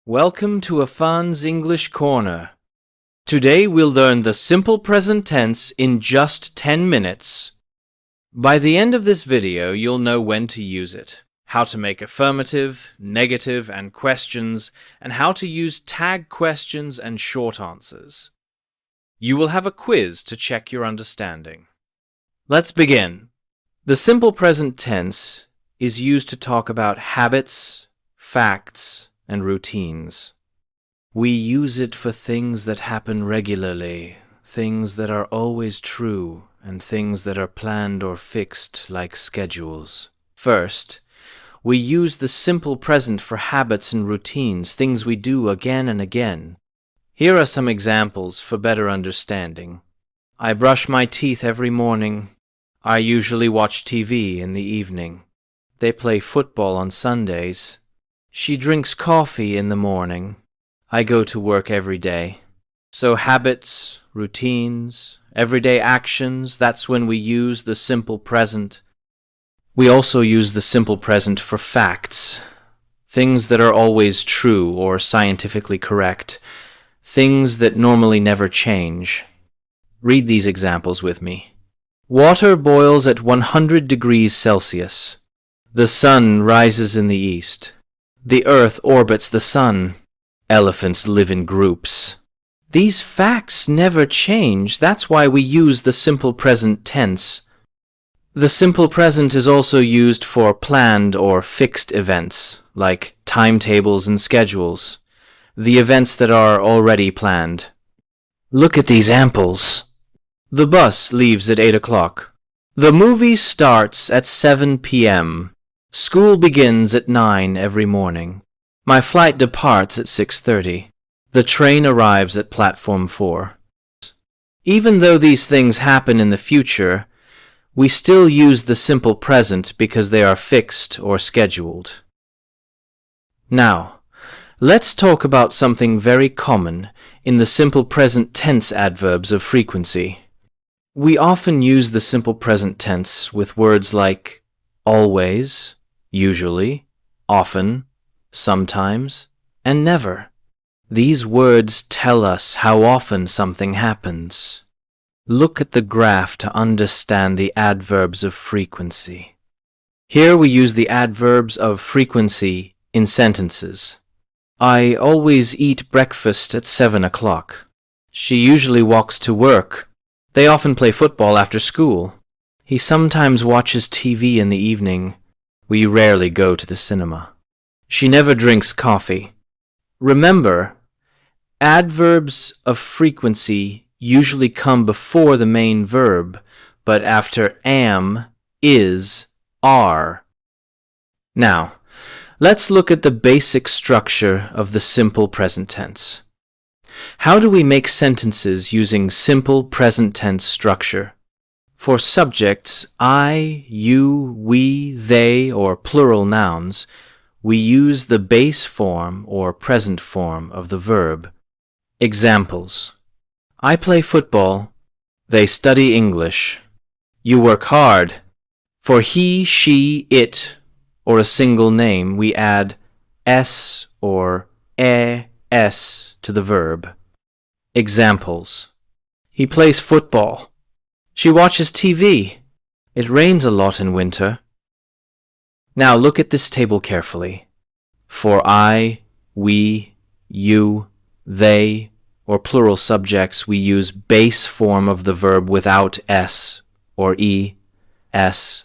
Welcome to Affan's English Corner. Today we'll learn the simple present tense in just 10 minutes. By the end of this video, you'll know when to use it, how to make affirmative, negative, and questions, and how to use tag questions and short answers. You will have a quiz to check your understanding. Let's begin. The simple present tense is used to talk about habits, facts, and routines. We use it for things that happen regularly, things that are always true, and things that are planned or fixed like schedules. First, we use the simple present for habits and routines, things we do again and again. Here are some examples for better understanding. I brush my teeth every morning. I usually watch TV in the evening. They play football on Sundays. She drinks coffee in the morning. I go to work every day. So habits, routines, everyday actions, that's when we use the simple present. We also use the simple present for facts, things that are always true or scientifically correct, things that normally never change. Read these examples with me. Water boils at 100 degrees Celsius. The sun rises in the east. The earth orbits the sun. Elephants live in groups. These facts never change. That's why we use the simple present tense. The simple present is also used for planned or fixed events, like timetables and schedules, the events that are already planned. Look at these examples. The bus leaves at 8 o'clock. The movie starts at 7 p.m. School begins at 9 every morning. My flight departs at 6:30. The train arrives at platform 4. Even though these things happen in the future, we still use the simple present because they are fixed or scheduled. Now, let's talk about something very common in the simple present tense adverbs of frequency. We often use the simple present tense with words like always, usually, often, sometimes, and never. These words tell us how often something happens. Look at the graph to understand the adverbs of frequency. Here we use the adverbs of frequency in sentences. I always eat breakfast at 7 o'clock. She usually walks to work. They often play football after school. He sometimes watches TV in the evening. We rarely go to the cinema. She never drinks coffee. Remember, adverbs of frequency usually come before the main verb, but after am, is, are. Now, let's look at the basic structure of the simple present tense. How do we make sentences using simple present tense structure? For subjects, I, you, we, they, or plural nouns, we use the base form or present form of the verb. Examples. I play football. They study English. You work hard. For he, she, it, or a single name, we add s or es to the verb. Examples. He plays football. She watches TV. It rains a lot in winter. Now look at this table carefully. For I, we, you, they, or plural subjects, we use base form of the verb without s or es.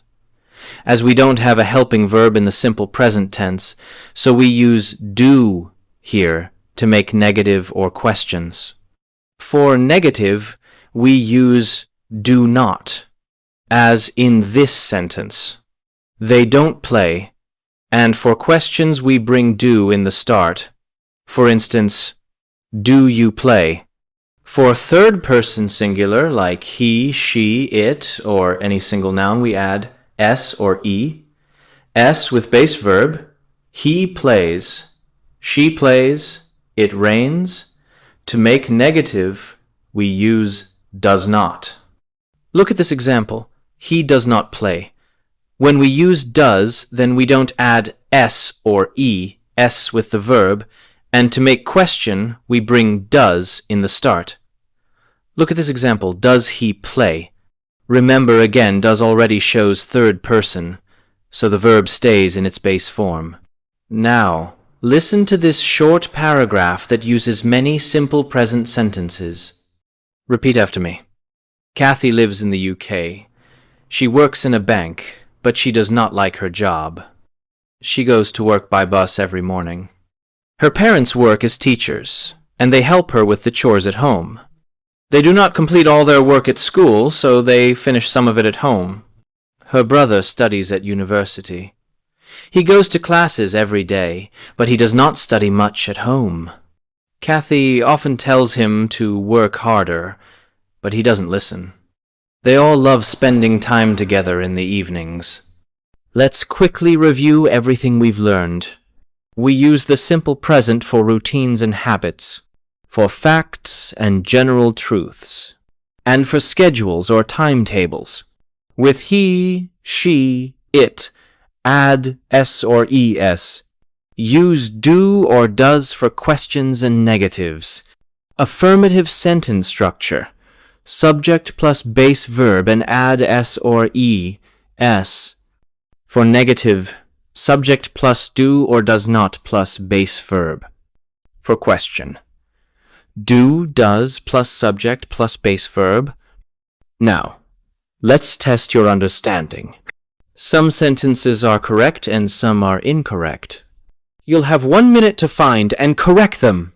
As we don't have a helping verb in the simple present tense, so we use do here to make negative or questions. For negative, we use do not, as in this sentence. They don't play, and for questions we bring do in the start. For instance, do you play? For third-person singular, like he, she, it, or any single noun, we add s or e. S with base verb, he plays, she plays, it rains. To make negative, we use does not. Look at this example. He does not play. When we use does, then we don't add s or e, s with the verb, And to make question, we bring does in the start. Look at this example. Does he play? Remember again, does already shows third person, so the verb stays in its base form. Now, listen to this short paragraph that uses many simple present sentences. Repeat after me. Kathy lives in the UK. She works in a bank, but she does not like her job. She goes to work by bus every morning. Her parents work as teachers, and they help her with the chores at home. They do not complete all their work at school, so they finish some of it at home. Her brother studies at university. He goes to classes every day, but he does not study much at home. Kathy often tells him to work harder, but he doesn't listen. They all love spending time together in the evenings. Let's quickly review everything we've learned. We use the simple present for routines and habits, for facts and general truths, and for schedules or timetables. With he, she, it, add s or es. Use do or does for questions and negatives. Affirmative sentence structure. Subject plus base verb and add s or es. For negative, subject plus do or does not plus base verb. For question, do, does plus subject plus base verb. Now, let's test your understanding. Some sentences are correct and some are incorrect. You'll have 1 minute to find and correct them.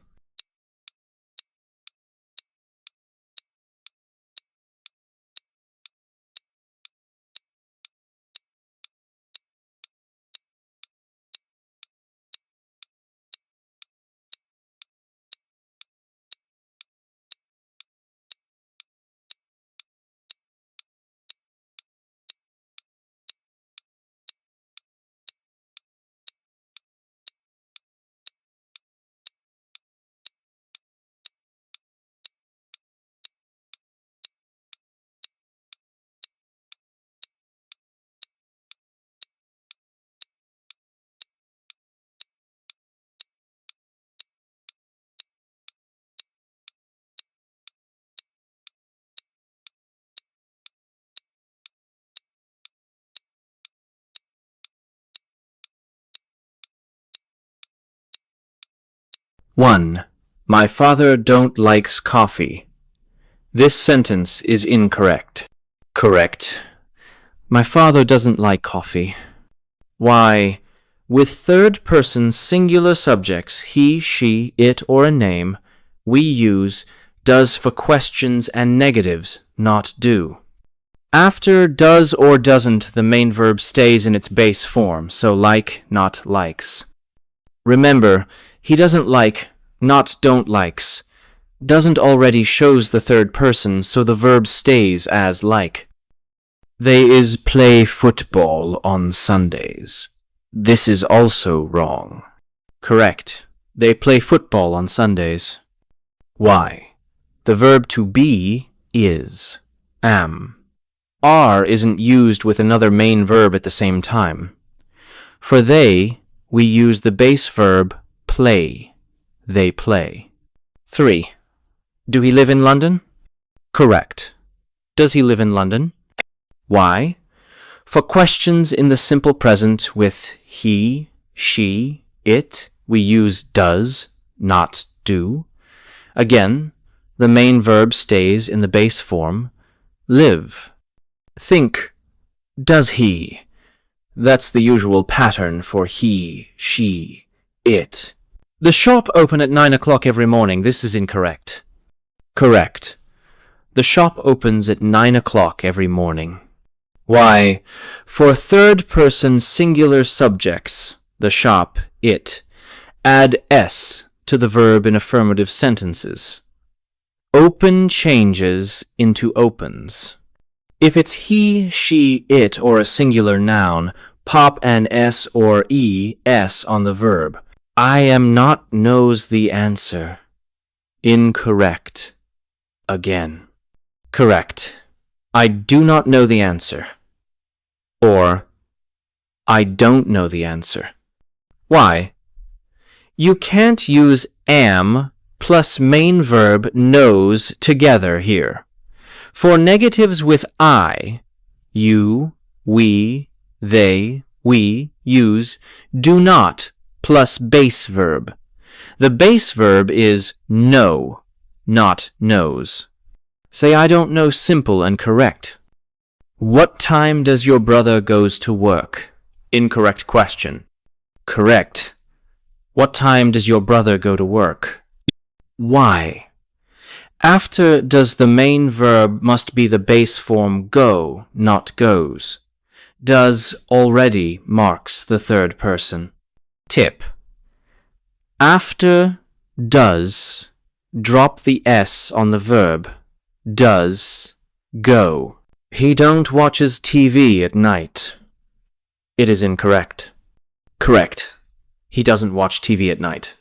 One. My father don't likes coffee. This sentence is incorrect. Correct. My father doesn't like coffee. Why, with third-person singular subjects, he, she, it, or a name, we use does for questions and negatives, not do. After does or doesn't, the main verb stays in its base form, so like, not likes. Remember, he doesn't like, not don't likes. Doesn't already shows the third person, so the verb stays as like. They is play football on Sundays. This is also wrong. Correct. They play football on Sundays. Why? The verb to be is am. Are isn't used with another main verb at the same time. For they, we use the base verb play. They play. 3. Do he live in London? Correct. Does he live in London? Why? For questions in the simple present with he, she, it, we use does, not do. Again, the main verb stays in the base form, live. Think, does he? That's the usual pattern for he, she, it. The shop open at 9 o'clock every morning. This is incorrect. Correct. The shop opens at 9 o'clock every morning. Why? For third-person singular subjects, the shop, it, add s to the verb in affirmative sentences. Open changes into opens. If it's he, she, it, or a singular noun, pop an s or es on the verb. I am not knows the answer. Incorrect. Again. Correct. I do not know the answer. Or, I don't know the answer. Why? You can't use am plus main verb knows together here. For negatives with I, you, we, they, we use do not plus base verb. The base verb is know, not knows. Say I don't know simple and correct. What time does your brother goes to work? Incorrect question. Correct. What time does your brother go to work? Why? After does the main verb must be the base form go, not goes. Does already marks the third person. Tip. After does, drop the S on the verb. Does go. He don't watches TV at night. It is incorrect. Correct. He doesn't watch TV at night.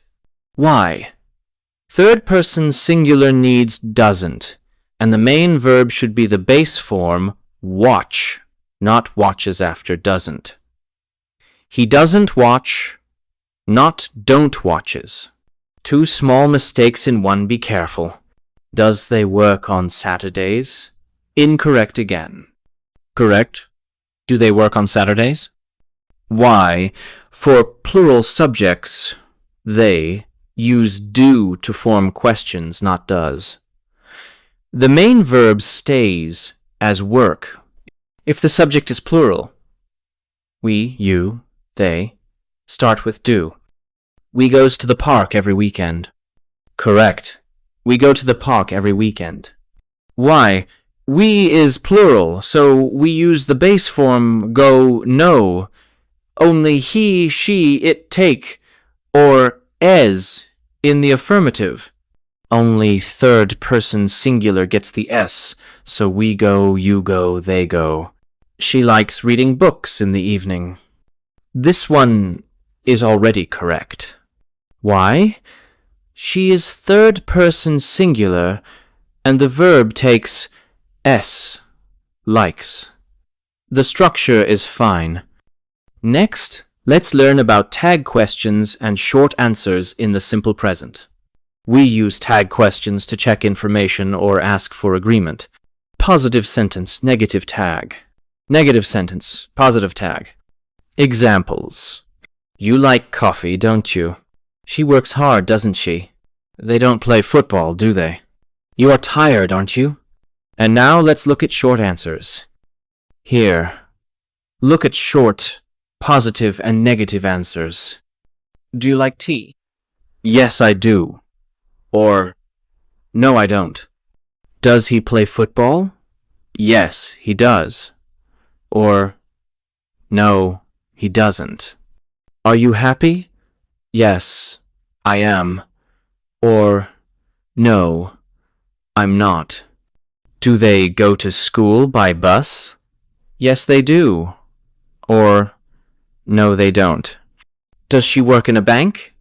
Why? Third person singular needs doesn't, and the main verb should be the base form watch, not watches after doesn't. He doesn't watch, not don't watches. Two small mistakes in one, be careful. Does they work on Saturdays? Incorrect again. Correct. Do they work on Saturdays? Why? For plural subjects, they use do to form questions, not does. The main verb stays as work if the subject is plural. We, you, they start with do. We goes to the park every weekend. Correct. We go to the park every weekend. Why? We is plural, so we use the base form go, no. Only he, she, it take, or es in the affirmative. Only third person singular gets the S, so we go, you go, they go. She likes reading books in the evening. This one is already correct. Why? She is third person singular, and the verb takes S, likes. The structure is fine. Next, let's learn about tag questions and short answers in the simple present. We use tag questions to check information or ask for agreement. Positive sentence, negative tag. Negative sentence, positive tag. Examples. You like coffee, don't you? She works hard, doesn't she? They don't play football, do they? You are tired, aren't you? And now let's look at short answers. Here, look at short, positive and negative answers. Do you like tea? Yes, I do. Or, no, I don't. Does he play football? Yes, he does. Or, no, he doesn't. Are you happy? Yes, I am. Or, no, I'm not. Do they go to school by bus? Yes, they do. Or, no, they don't. Does she work in a bank?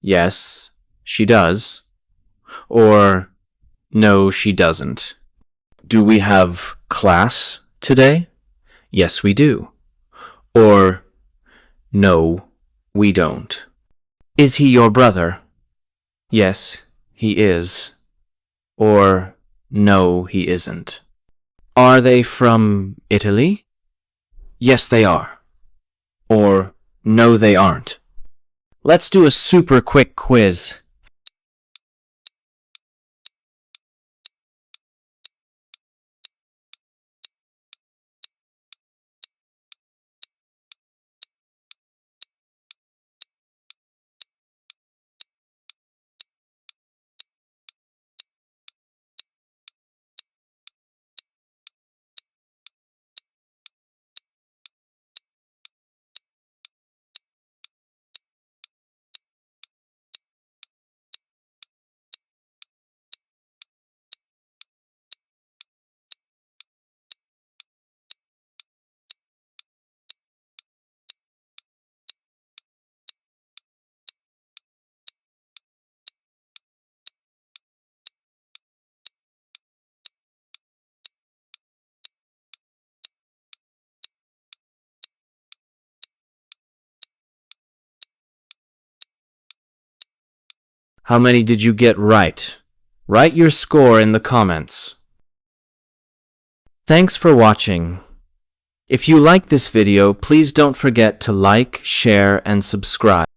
Yes, she does. Or, no, she doesn't. Do we have class today? Yes, we do. Or, no, we don't. Is he your brother? Yes, he is. Or, no, he isn't. Are they from Italy? Yes, they are. Or, no, they aren't. Let's do a super quick quiz. How many did you get right? Write your score in the comments. Thanks for watching. If you like this video, please don't forget to like, share, and subscribe.